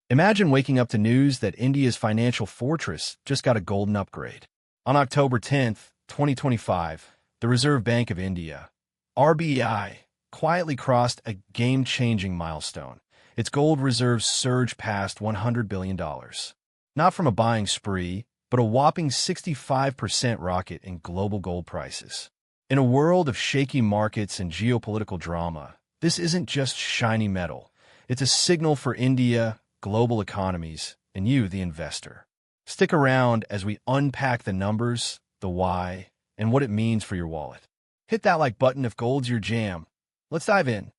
Imagine waking up to news that India's financial fortress just got a golden upgrade. On October 10th, 2025, the Reserve Bank of India, RBI, quietly crossed a game-changing milestone. Its gold reserves surged past $100 billion. Not from a buying spree, but a whopping 65% rocket in global gold prices. In a world of shaky markets and geopolitical drama, this isn't just shiny metal. It's a signal for India, global economies, and you, the investor. Stick around as we unpack the numbers, the why, and what it means for your wallet. Hit that like button if gold's your jam. Let's dive in.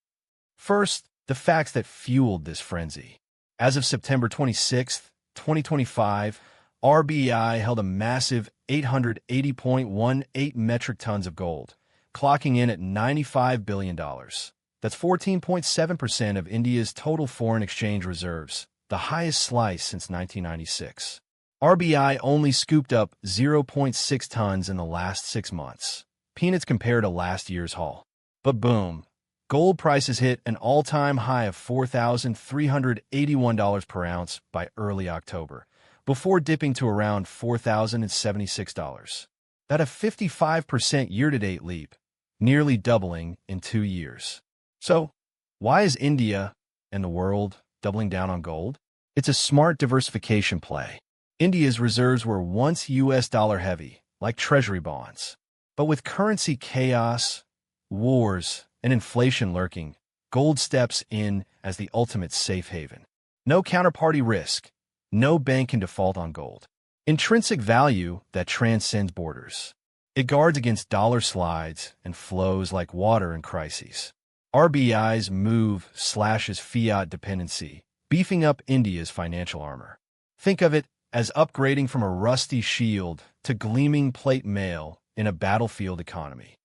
First, the facts that fueled this frenzy. As of September 26th, 2025, RBI held a massive 880.18 metric tons of gold, clocking in at $95 billion. That's 14.7% of India's total foreign exchange reserves, the highest slice since 1996. RBI only scooped up 0.6 tons in the last 6 months, peanuts compared to last year's haul. But boom, gold prices hit an all-time high of $4,381 per ounce by early October, before dipping to around $4,076. That's a 55% year-to-date leap, nearly doubling in 2 years. So, why is India and the world doubling down on gold? It's a smart diversification play. India's reserves were once US dollar heavy, like treasury bonds. But with currency chaos, wars, and inflation lurking, gold steps in as the ultimate safe haven. No counterparty risk. No bank can default on gold. Intrinsic value that transcends borders. It guards against dollar slides and flows like water in crises. RBI's move slashes fiat dependency, beefing up India's financial armor. Think of it as upgrading from a rusty shield to gleaming plate mail in a battlefield economy.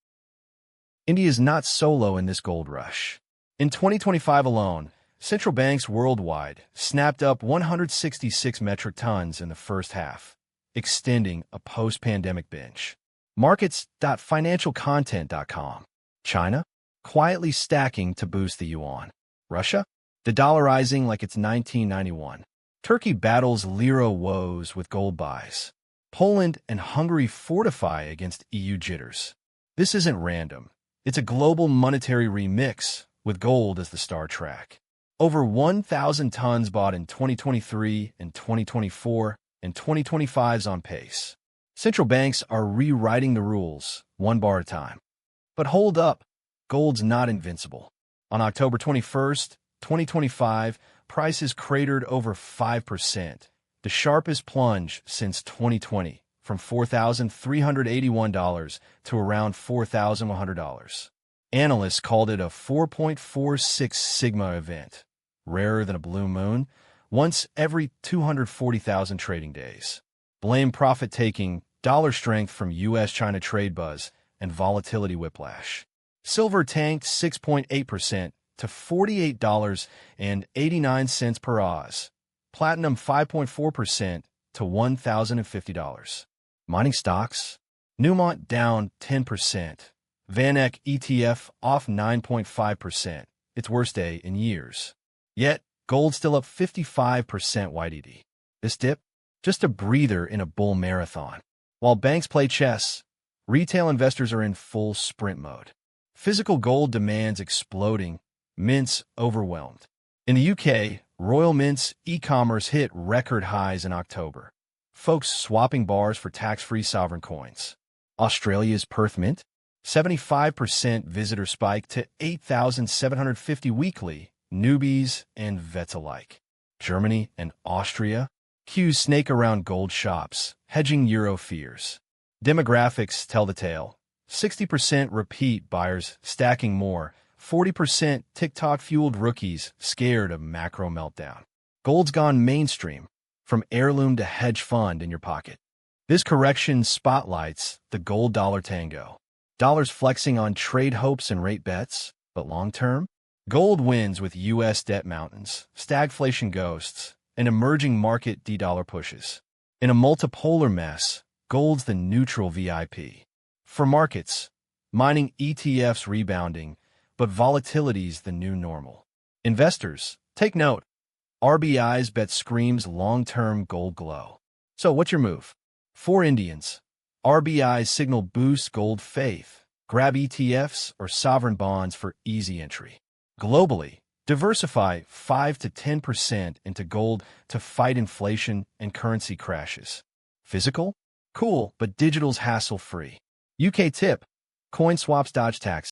India is not solo in this gold rush. In 2025 alone, central banks worldwide snapped up 166 metric tons in the first half, extending a post-pandemic binge. Markets.financialcontent.com. China, quietly stacking to boost the yuan. Russia, de-dollarizing like it's 1991. Turkey battles lira woes with gold buys. Poland and Hungary fortify against EU jitters. This isn't random. It's a global monetary remix, with gold as the star track. Over 1,000 tons bought in 2023 and 2024, and 2025's on pace. Central banks are rewriting the rules, one bar at a time. But hold up, gold's not invincible. On October 21st, 2025, prices cratered over 5%, the sharpest plunge since 2020, from $4,381 to around $4,100. Analysts called it a 4.46 sigma event, rarer than a blue moon, once every 240,000 trading days. Blame profit-taking, dollar strength from U.S.-China trade buzz, and volatility whiplash. Silver tanked 6.8% to $48.89 per oz. Platinum 5.4% to $1,050. Mining stocks, Newmont down 10%. VanEck ETF off 9.5%, its worst day in years. Yet, gold still up 55% YTD. This dip? Just a breather in a bull marathon. While banks play chess, retail investors are in full sprint mode. Physical gold demand's exploding, mints overwhelmed. In the UK, Royal Mint's e-commerce hit record highs in October. Folks swapping bars for tax-free sovereign coins. Australia's Perth Mint? 75% visitor spike to 8,750 weekly, newbies and vets alike. Germany and Austria? Queues snake around gold shops, hedging euro fears. Demographics tell the tale. 60% repeat buyers stacking more, 40% TikTok-fueled rookies scared of macro meltdown. Gold's gone mainstream, from heirloom to hedge fund in your pocket. This correction spotlights the gold-dollar tango. Dollars flexing on trade hopes and rate bets, but long-term? Gold wins with U.S. debt mountains, stagflation ghosts, and emerging market de-dollar pushes. In a multipolar mess, gold's the neutral VIP. For markets, mining ETFs rebounding, but volatility's the new normal. Investors, take note. RBI's bet screams long-term gold glow. So what's your move? For Indians, RBI's signal boosts gold faith. Grab ETFs or sovereign bonds for easy entry. Globally, diversify 5 to 10% into gold to fight inflation and currency crashes. Physical? Cool, but digital's hassle-free. UK tip: coin swaps dodge tax.